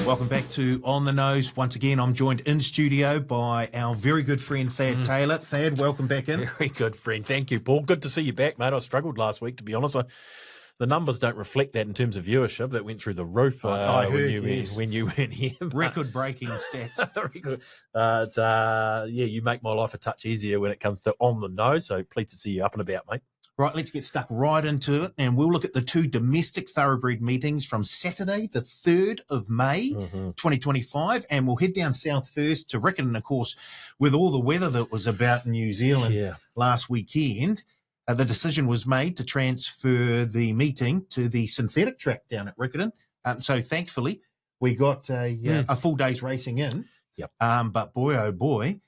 Welcome back to On the Nose. Once again, I'm joined in studio by our very good friend Thad Taylor. Thad, welcome back in. Very good friend. Thank you, Paul. Good to see you back, mate. I struggled last week, to be honest. The numbers don't reflect that in terms of viewership. That went through the roof I heard, when you weren't here. Record-breaking stats. You make my life a touch easier when it comes to On the Nose, so pleased to see you up and about, mate. Right, let's get stuck right into it, and we'll look at the two domestic thoroughbred meetings from Saturday, the 3rd of May, 2025, and we'll head down south first to Riccarton, of course, with all the weather that was about in New Zealand last weekend. The decision was made to transfer the meeting to the synthetic track down at Riccarton. So thankfully, we got a full day's racing in. Yep. But boy, oh boy,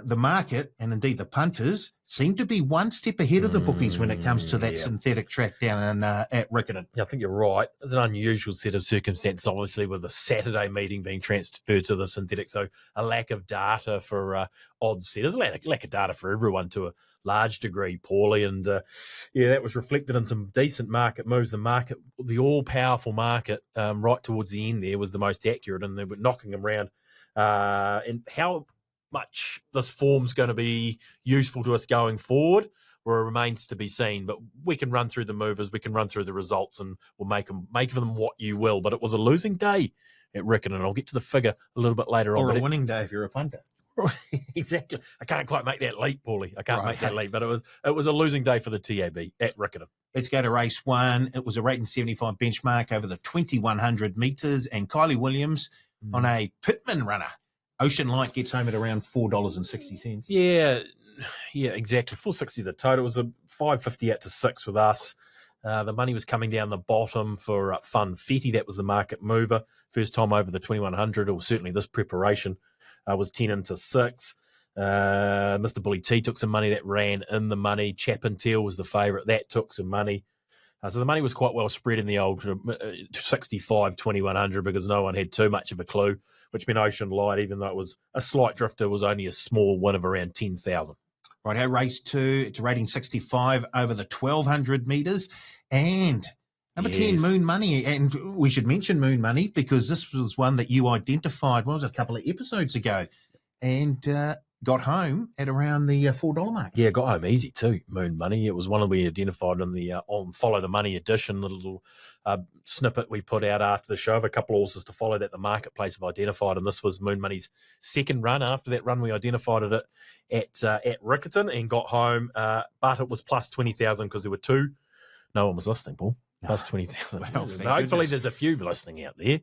the market and indeed the punters seem to be one step ahead of the bookies when it comes to that synthetic track down at Riccarton. Yeah, I think you're right. It's an unusual set of circumstances, obviously, with the Saturday meeting being transferred to the synthetic. So a lack of data for odds setters, a lack of data for everyone to a large degree, Paulie. And, that was reflected in some decent market moves. The all-powerful market right towards the end there was the most accurate, and they were knocking them around. And how much this form's going to be useful to us going forward, or remains to be seen. But we can run through the movers, we can run through the results, and we'll make of them what you will. But it was a losing day at Riccarton, and I'll get to the figure a little bit later on. Or a winning day if you're a punter. Exactly. I can't quite make that leap, Paulie. I can't make that leap. But it was a losing day for the TAB at Riccarton. Let's go to race 1. It was a rating 75 benchmark over the 2,100 metres, and Kylie Williams on a Pitman runner. Ocean Light gets home at around $4.60. Yeah, exactly. $4.60 the total. It was a $5.50 out to 6 with us. The money was coming down the bottom for Funfetti. That was the market mover. First time over the 2,100, or certainly this preparation was 10 into 6. Mr. Bully T took some money. That ran in the money. Chapintail was the favourite. That took some money. So the money was quite well spread in the old 65, 2,100 because no one had too much of a clue, which meant Ocean Light, even though it was a slight drifter, was only a small win of around 10,000. Right, our race 2, it's a rating 65 over the 1,200 metres. And number 10, Moon Money. And we should mention Moon Money because this was one that you identified, a couple of episodes ago, and got home at around the $4 mark. Yeah, got home easy too, Moon Money. It was one that we identified in the on Follow the Money edition, the little snippet we put out after the show of a couple of horses to follow that the marketplace have identified, and this was Moon Money's second run. After that run, we identified it at Riccarton and got home, but it was plus 20,000 because there were two. No one was listening, Paul. Plus 20,000. Well, hopefully there's a few listening out there.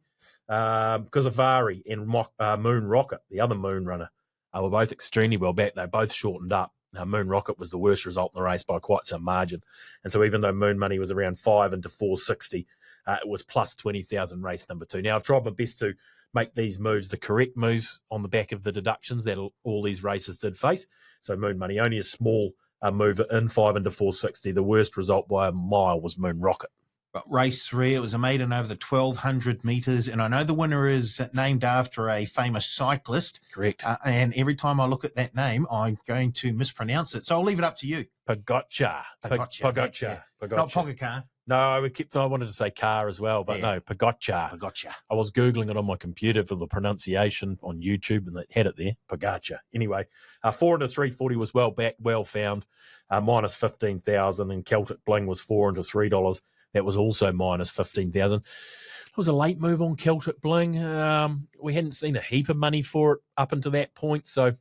Because of Vari and Moon Rocket, the other Moon runner, were both extremely well back. They both shortened up. Moon Rocket was the worst result in the race by quite some margin. And so even though Moon Money was around 5 into 460, it was plus 20,000 race number 2. Now, I've tried my best to make these moves the correct moves on the back of the deductions that all these races did face. So Moon Money, only a small move in 5 into 460. The worst result by a mile was Moon Rocket. But race 3, it was a maiden over the 1,200 metres, and I know the winner is named after a famous cyclist. Correct. And every time I look at that name, I'm going to mispronounce it. So I'll leave it up to you. Pagota. Pagota. Not Pogacar. No, I wanted to say car as well, but no, Pagota. Pagota. I was Googling it on my computer for the pronunciation on YouTube, and it had it there, Pagota. Anyway, 4 into 340 was well back, well found, minus 15,000, and Celtic Bling was 4 into $3. That was also minus 15,000. It was a late move on Celtic Bling. We hadn't seen a heap of money for it up until that point. So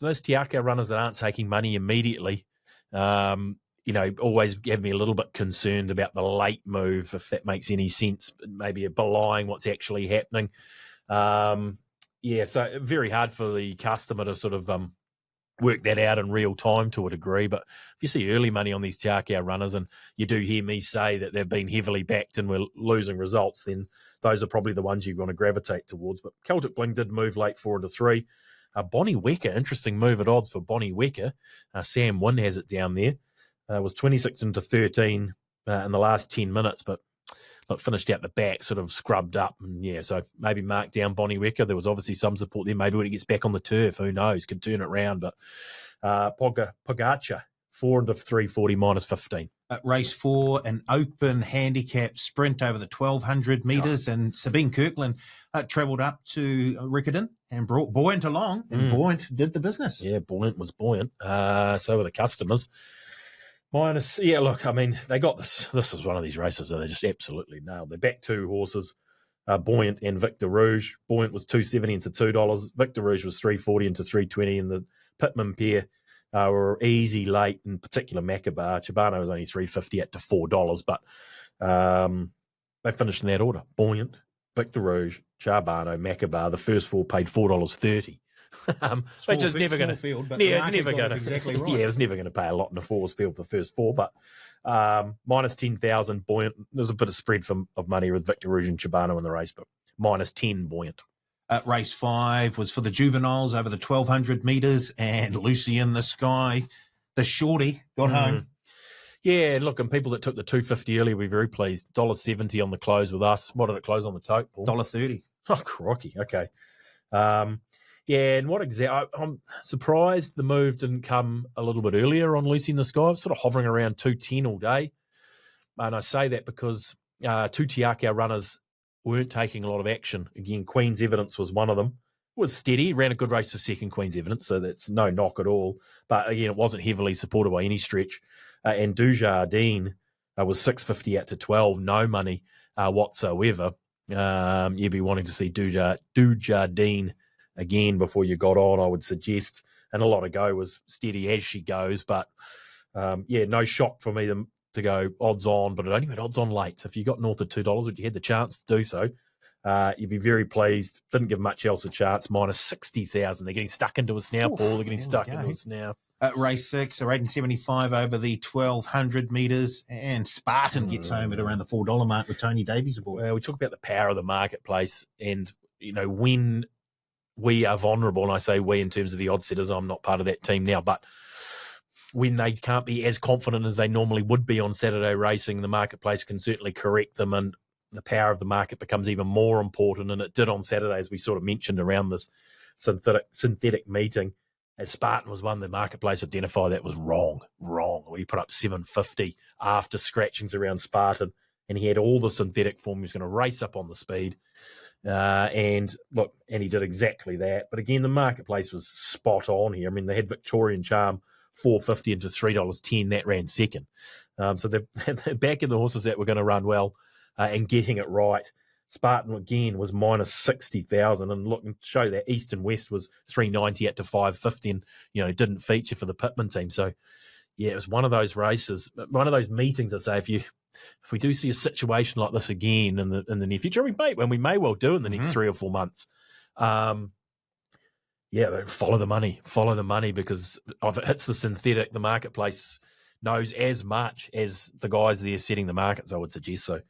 those Tiaka runners that aren't taking money immediately, always have me a little bit concerned about the late move, if that makes any sense, maybe belying what's actually happening. So very hard for the customer to sort of work that out in real time to a degree. But if you see early money on these Tiakau runners, and you do hear me say that they've been heavily backed and we're losing results, then those are probably the ones you want to gravitate towards. But Celtic Bling did move late 4 into 3. Bonnie Wecker, interesting move at odds for Bonnie Wecker. Sam Wynn has it down there. Was 26 into 13 in the last 10 minutes, but finished out the back, sort of scrubbed up. And so maybe mark down Bonnie Wecker. There was obviously some support there. Maybe when he gets back on the turf, who knows, could turn it around. But Pagota 4 into 340 minus 15. At race 4, an open handicap sprint over the 1,200 metres, and Sabine Kirkland travelled up to Riccarton and brought Buoyant along, and Buoyant did the business. Yeah, Buoyant was buoyant. So were the customers. Look, I mean, they got this. This is one of these races that they just absolutely nailed. They backed 2 horses, Buoyant and Victor Rouge. Buoyant was $2.70 into $2. Victor Rouge was $3.40 into $3.20, and the Pitman pair were easy late, in particular Macabar. Chibano was only $3.50 at to $4, but they finished in that order. Buoyant, Victor Rouge, Charbano, Macabar. The first 4 paid $4.30. Which is never going to. Yeah, it's never going to. Exactly right. Yeah, it was never going to pay a lot in the fours field for the first 4, but minus 10,000 Buoyant. There's a bit of spread of money with Victor Rouge and Chibano in the race, but minus 10 Buoyant. Race 5 was for the juveniles over the 1,200 metres, and Lucy in the Sky, the shorty, got home. Yeah, look, and people that took the 250 earlier were very pleased. $1.70 on the close with us. What did it close on the tote, Paul? $1.30. Oh, crikey. Okay. Yeah, and I'm surprised the move didn't come a little bit earlier on Lucy in the Sky. I was sort of hovering around 210 all day. And I say that because 2 Tiakau runners weren't taking a lot of action. Again, Queen's Evidence was one of them. It was steady, ran a good race for second, Queen's Evidence, so that's no knock at all. But again, it wasn't heavily supported by any stretch. And Dujardin was $6.50 out to 12, no money whatsoever. You'd be wanting to see Dujardin again before you got on, I would suggest. And a lot of go was steady as she goes, but no shock for me to go odds on, but it only went odds on late. So if you got north of $2, which you had the chance to do so, you'd be very pleased. Didn't give much else a chance. Minus 60,000. They're getting stuck into us now, Paul. They're getting stuck into us now. At race 6, a rating 75 over the 1,200 metres, and Spartan gets home at around the $4 mark with Tony Davies aboard. Well, we talk about the power of the marketplace, and when we are vulnerable, and I say we in terms of the odds setters, I'm not part of that team now, but when they can't be as confident as they normally would be on Saturday racing, the marketplace can certainly correct them, and the power of the market becomes even more important, and it did on Saturday, as we sort of mentioned around this synthetic meeting. As Spartan was one, the marketplace identified that was wrong. We put up 750 after scratchings around Spartan, and he had all the synthetic form. He was going to race up on the speed. And he did exactly that. But again, the marketplace was spot on here. I mean, they had Victorian Charm $4.50 into $3.10. That ran second. So they're back in the horses that were going to run well and getting it right. Spartan again was minus 60,000, and look and show that East and West was 390 out to 550, and it didn't feature for the Pitman team. So yeah, it was one of those races, one of those meetings. I say if we do see a situation like this again in the near future, we may well do in the next 3 or 4 months. Follow the money, because if it hits the synthetic, the marketplace knows as much as the guys there setting the markets, I would suggest. So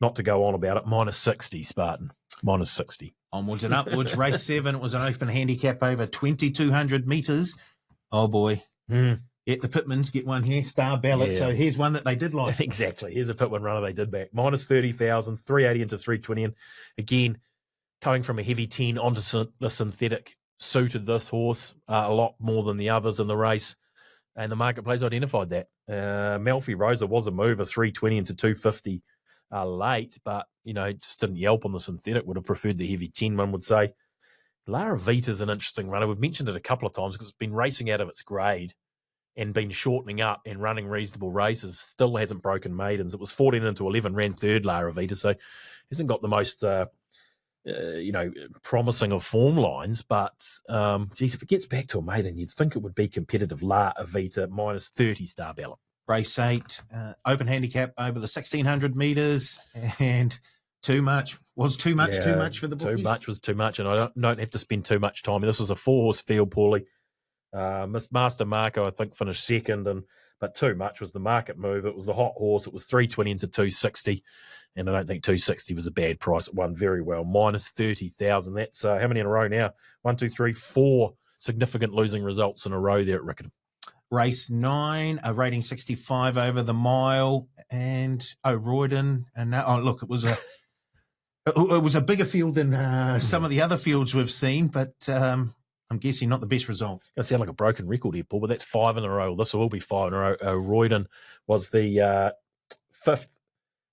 not to go on about it, minus 60, Spartan, minus 60. Onwards and upwards. Race 7, it was an open handicap over 2,200 metres. Oh, boy. Yeah, the Pitmans get one here, Star Ballot. Yeah. So here's one that they did like. Exactly. Here's a Pitman runner they did back. Minus 30,000, 380 into 320. And again, coming from a heavy 10 onto the synthetic suited this horse a lot more than the others in the race. And the marketplace identified that. Malfi Rosa was a mover, 320 into 250 late, but, just didn't yelp on the synthetic. Would have preferred the heavy 10, one would say. Lara Vita's an interesting runner. We've mentioned it a couple of times because it's been racing out of its grade and been shortening up and running reasonable races. Still hasn't broken maidens. It was 14 into 11, ran third, Lara Vita, so hasn't got the most, promising of form lines. But, if it gets back to a maiden, you'd think it would be competitive. Lara Vita, minus 30, Star Ballot. Race 8, open handicap over the 1,600 metres, and too much for the bookies. Too much was too much, and I don't have to spend too much time. This was a 4-horse field, Paulie. Master Marco, I think, finished second, but too much was the market move. It was the hot horse. It was 320 into 260, and I don't think 260 was a bad price. It won very well. Minus 30,000. That's how many in a row now? 1, 2, 3, 4 significant losing results in a row there at Riccarton. Race 9, a rating 65 over the mile, and Roiden. And look, it was a bigger field than some of the other fields we've seen, but I'm guessing not the best result. Going to sound like a broken record here, Paul, but that's 5 in a row. This will be 5 in a row. Roiden was the 5th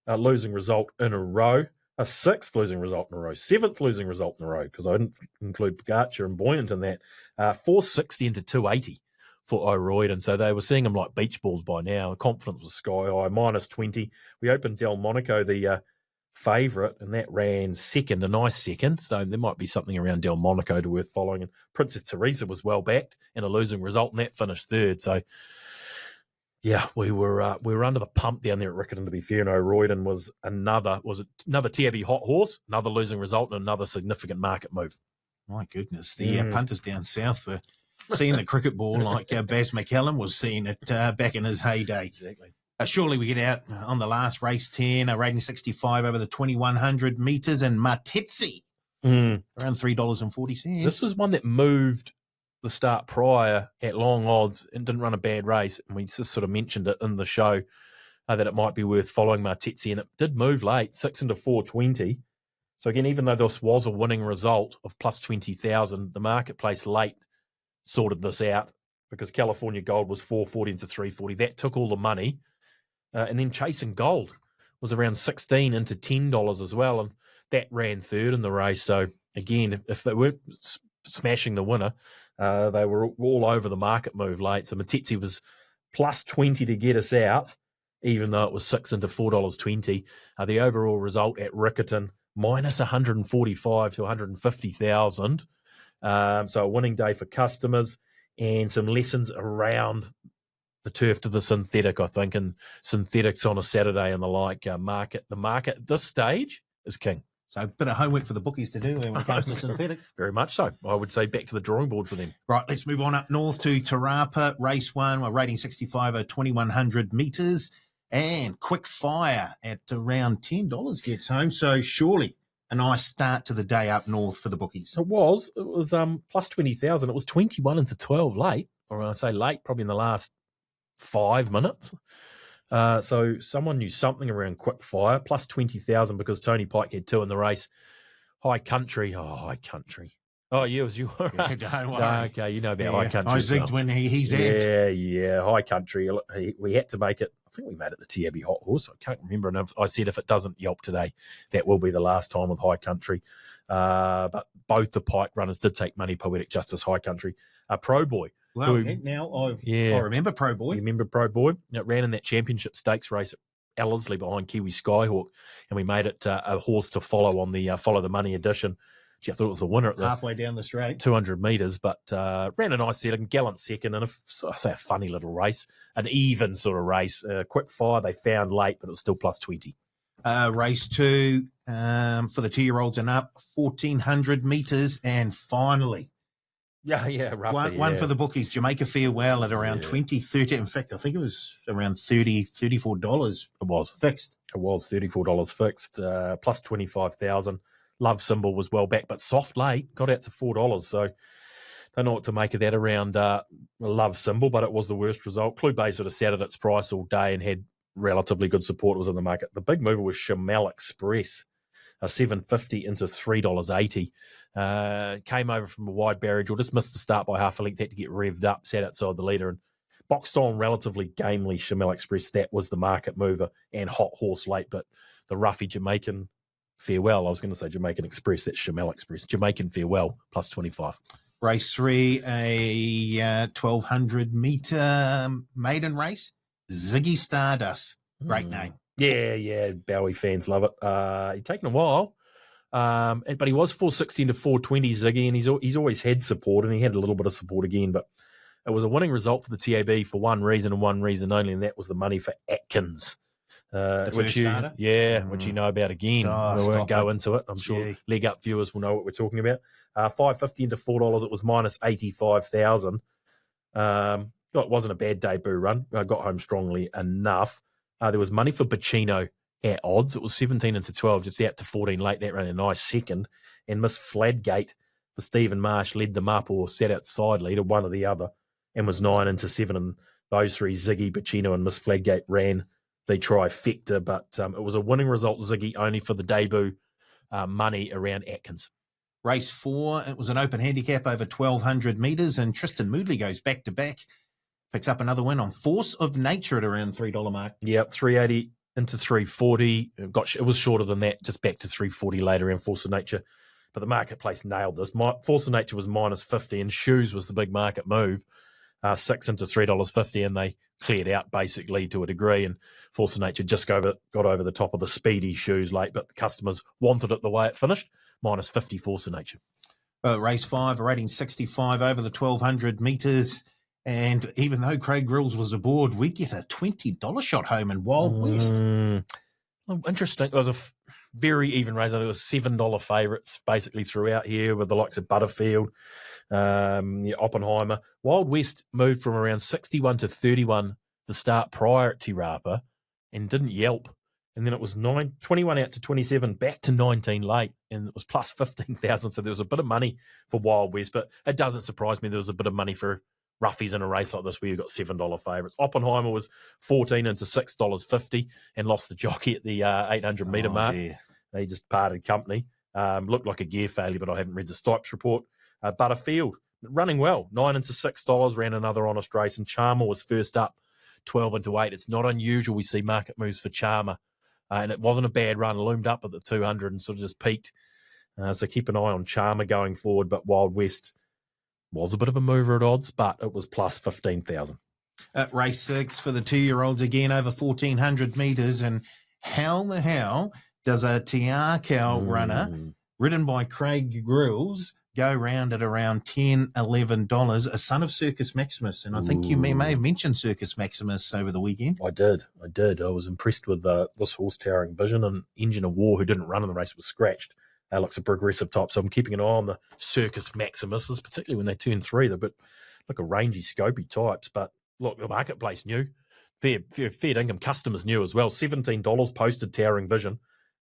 losing result in a row, a 6th losing result in a row, 7th losing result in a row, because I didn't include Pagota and Buoyant in that. 460 into 280 for Roiden. So they were seeing them like beach balls by now. Confidence was sky high, minus 20. We opened Delmonico, the favourite, and that ran second, a nice second. So there might be something around Delmonico to worth following. And Princess Teresa was well backed in a losing result, and that finished 3rd. So yeah, we were under the pump down there at Riccarton, to be fair. And Roiden was another TAB hot horse, another losing result, and another significant market move. My goodness, the punters down south were seeing the cricket ball like Baz McCallum was seeing it back in his heyday. Exactly. Surely we get out on the last race 10, a rating 65 over the 2,100 metres, and Matetsi around $3.40. This is one that moved the start prior at long odds and didn't run a bad race. And we just sort of mentioned it in the show that it might be worth following Matetsi, and it did move late, 6 into 420. So again, even though this was a winning result of plus 20,000, the marketplace late sorted this out because California Gold was 440 into 340. That took all the money. And then Chasing Gold was around 16 into $10 as well, and that ran 3rd in the race. So again, if they weren't smashing the winner, they were all over the market move late. So Matetsi was plus 20 to get us out, even though it was 6 into $4.20. The overall result at Riccarton, minus 145 to 150,000. So a winning day for customers, and some lessons around the turf to the synthetic, I think, and synthetics on a Saturday and the like. The market at this stage is king. So a bit of homework for the bookies to do when it comes to synthetic. Very much so. I would say back to the drawing board for them. Right, let's move on up north to Terappa, race 1. We're rating 65 over 2,100 metres, and Quick Fire at around $10 gets home. So surely a nice start to the day up north for the bookies. It was plus 20,000. It was 21 into 12 late, or when I say late, probably in the last 5 minutes. So someone knew something around Quick Fire, plus 20,000 because Tony Pike had 2 in the race. High Country. Oh, yeah, it was you. Yeah, don't worry. Okay, you know about High Country. I zigged when he's out. Yeah, High Country. We had to make it. I think we made it the TAB Hot Horse. I can't remember. And I said if it doesn't yelp today, that will be the last time with High Country. But both the Pike runners did take money, Poetic Justice, High Country. Pro Boy. Well, now I remember Pro Boy. You remember Pro Boy? It ran in that championship stakes race at Ellerslie behind Kiwi Skyhawk, and we made it a horse to follow on the Follow the Money edition. Gee, I thought it was the winner at the halfway down the straight, 200 metres, but ran a nice setting, gallant second, and I say a funny little race, an even sort of race. Quick Fire they found late, but it was still plus 20. Race 2 for the 2-year-olds and up, 1,400 metres, and finally. Yeah, roughly. One for the bookies, Jamaican Farewell at around 20, 30. In fact, I think it was around $34. It was. Fixed. It was $34 fixed, plus 25,000. Love Symbol was well back, but soft late, got out to $4. So don't know what to make of that around Love Symbol, but it was the worst result. Clue Bay sort of sat at its price all day and had relatively good support. It was in the market. The big mover was Chamel Express. $7.50 into $3.80. Came over from a wide barrage, or just missed the start by half a length, had to get revved up, sat outside the leader, and boxed on relatively gamely Chamel Express. That was the market mover, and Hot Horse late, but the roughy Jamaican Farewell, I was going to say Jamaican Express, that's Chamel Express. Jamaican Farewell, plus 25. Race 3, a 1,200 metre maiden race. Ziggy Stardust, great name. Yeah, Bowie fans love it. He'd taken a while, but he was 460 into 420, Ziggy, and he's always had support, and he had a little bit of support again, but it was a winning result for the TAB for one reason and one reason only, and that was the money for Atkins. Which you know about again. We won't go into it. I'm sure leg up viewers will know what we're talking about. $5.50 into $4. It was minus 85,000. It wasn't a bad debut run. I got home strongly enough. There was money for Pacino at odds. It was 17 into 12, just out to 14 late. That ran a nice second. And Miss Fladgate for Stephen Marsh led them up, or sat outside leader, one or the other, and was 9 into 7. And those three, Ziggy, Pacino, and Miss Fladgate, ran the trifecta. But it was a winning result, Ziggy, only for the debut money around Atkins. Race 4, it was an open handicap over 1,200 metres, and Tristan Moodley goes back-to-back, picks up another win on Force of Nature at around $3 mark. Yep, 380 into 340. It was shorter than that, just back to 340 later in Force of Nature. But the marketplace nailed this. Force of Nature was -50, and Shoes was the big market move, 6 into $3.50, and they cleared out basically to a degree. And Force of Nature just got over the top of the speedy Shoes late, but the customers wanted it the way it finished, -50 Force of Nature. Race 5, a rating 65 over the 1,200 metres. And even though Craig Grills was aboard, we get a $20 shot home in Wild West. Oh, interesting. It was a very even race. I think it was $7 favourites basically throughout here with the likes of Butterfield, Oppenheimer. Wild West moved from around 61 to 31 the start prior at Terappa and didn't yelp. And then it was 21 out to 27, back to 19 late, and it was plus 15,000. So there was a bit of money for Wild West, but it doesn't surprise me there was a bit of money for roughies in a race like this where you've got $7 favourites. Oppenheimer was 14 into $6.50 and lost the jockey at the 800 metre mark. Dear. He just parted company. Looked like a gear failure, but I haven't read the Stipes report. Butterfield, running well, 9 into $6, ran another honest race, and Charmer was first up, 12 into 8. It's not unusual we see market moves for Charmer. And it wasn't a bad run, loomed up at the 200 and sort of just peaked. So keep an eye on Charmer going forward, but Wild West was a bit of a mover at odds, but it was plus 15,000. At race 6 for the 2-year-olds again over 1,400 metres, and how the hell does a Tiarcow runner ridden by Craig Grills go round at around $10, $11, a son of Circus Maximus? And I think you may have mentioned Circus Maximus over the weekend. I did. I was impressed with this horse, Towering Vision, and Engine of War, who didn't run in the race, was scratched. Looks a progressive type, so I'm keeping an eye on the Circus Maximuses, particularly when they turn 3. They're a bit like a rangy, scopy types. But look, the marketplace knew. Fair income customers knew as well. $17 posted Towering Vision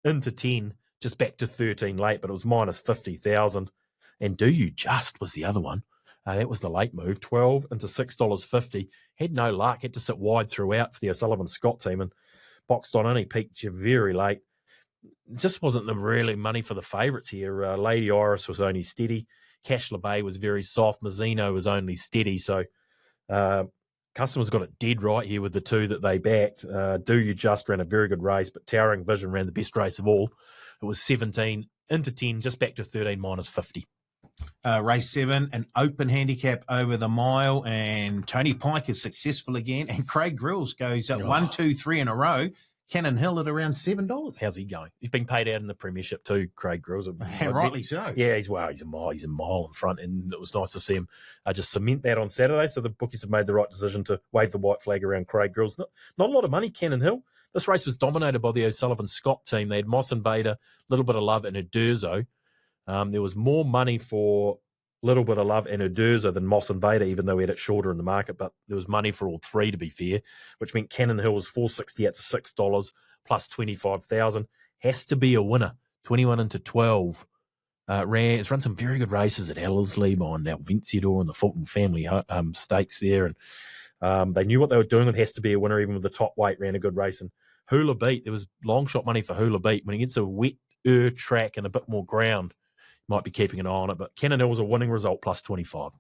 into 10, just back to 13 late, but it was minus 50,000. And Do You Just was the other one. That was the late move, 12 into $6.50. Had no luck, had to sit wide throughout for the O'Sullivan Scott team and boxed on in. He peaked you very late. Just wasn't the really money for the favourites here. Lady Iris was only steady. Cash LeBay was very soft. Mazzino was only steady. So customers got it dead right here with the two that they backed. Do You Just ran a very good race, but Towering Vision ran the best race of all. It was 17 into 10, just back to 13 minus 50. Race 7, an open handicap over the mile, and Tony Pike is successful again, and Craig Grills goes 1, 2, 3 in a row. Cannon Hill at around $7. How's he going? He's been paid out in the premiership too, Craig Grills. And rightly so. Yeah, he's a mile in front, and it was nice to see him just cement that on Saturday. So the bookies have made the right decision to wave the white flag around Craig Grills. Not a lot of money, Cannon Hill. This race was dominated by the O'Sullivan Scott team. They had Moss Invader, Little Bit of Love, and Uderzo. There was more money for Little Bit of Love and Uderzo than Moss Invader, even though we had it shorter in the market. But there was money for all three, to be fair, which meant Cannon Hill was $4.60 out to $6 plus 25,000. Has to be a winner. 21 into 12. It's run some very good races at Ellerslie behind Alvinciador and the Fulton family stakes there, and they knew what they were doing. It has to be a winner, even with the top weight. Ran a good race. And Hula Beat, there was long shot money for Hula Beat when he gets a wet track and a bit more ground. Might be keeping an eye on it, but Cannon Hill was a winning result, plus 25.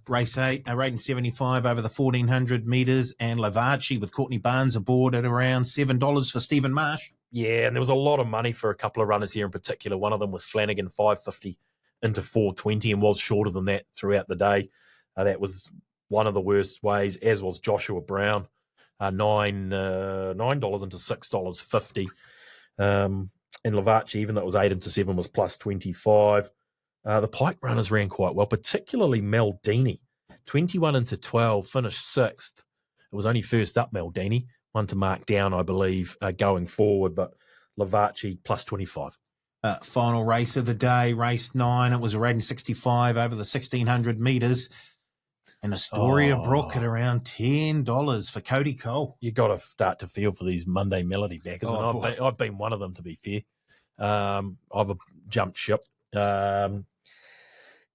Race 8, a rating 75 over the 1,400 metres, and Lavachi with Courtney Barnes aboard at around $7 for Stephen Marsh. Yeah, and there was a lot of money for a couple of runners here in particular. One of them was Flanagan, 550 into 420, and was shorter than that throughout the day. That was one of the worst ways, as was Joshua Brown, $9 into $6.50. And Lavachi, even though it was 8 into 7, was plus 25. The Pike runners ran quite well, particularly Maldini. 21 into 12, finished 6th. It was only first up, Maldini. One to mark down, I believe, going forward, but Lavachi plus 25. Final race of the day, race 9. It was a rating 65 over the 1,600 metres. And Astoria Brook at around $10 for Cody Cole. You got to start to feel for these Monday Melody backers. I've been one of them, to be fair. I've jumped ship.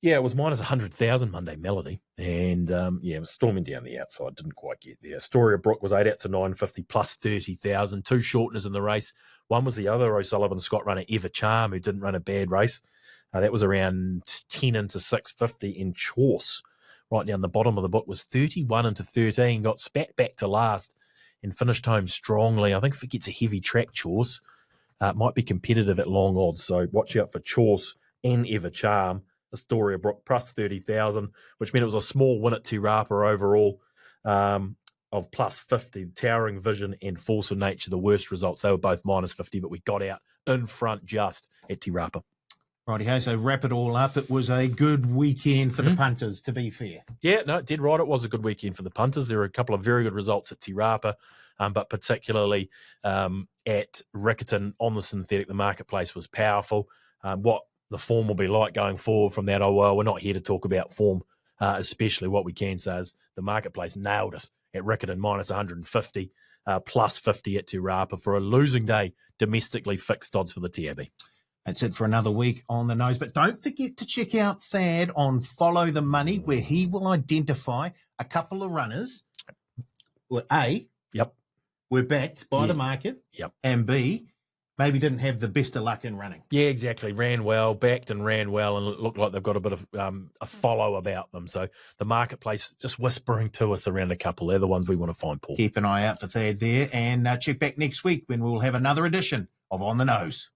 It was minus 100,000 Monday Melody. And, it was storming down the outside. Didn't quite get there. Astoria Brook was 8 out to 950 plus 30,000. 2 shorteners in the race. One was the other O'Sullivan Scott runner, Eva Charm, who didn't run a bad race. That was around 10 into 650, and Chorse, right down the bottom of the book, was 31 into 13, got spat back to last and finished home strongly. I think if it gets a heavy track, Chorse, it might be competitive at long odds. So watch out for Chorse and Evercharm. Astoria Brook plus 30,000, which meant it was a small win at Terappa overall of plus 50. Towering Vision and Force of Nature, the worst results. They were both minus 50, but we got out in front just at Terappa. Righty-ho, so wrap it all up. It was a good weekend for the punters, to be fair. Yeah, no, dead right. It was a good weekend for the punters. There were a couple of very good results at Terappa, but particularly at Riccarton on the synthetic, the marketplace was powerful. What the form will be like going forward from that, well, we're not here to talk about form, especially. What we can say is the marketplace nailed us at Riccarton, minus 150, plus 50 at Terappa for a losing day, domestically fixed odds for the TAB. That's it for another week on the nose. But don't forget to check out Thad on Follow the Money, where he will identify a couple of runners. Well, A, we're backed by the market, and B, maybe didn't have the best of luck in running. Yeah, exactly. Ran well, backed and ran well, and it looked like they've got a bit of a follow about them. So the marketplace just whispering to us around a couple. They're the ones we want to find, Paul. Keep an eye out for Thad there, and check back next week when we'll have another edition of On the Nose.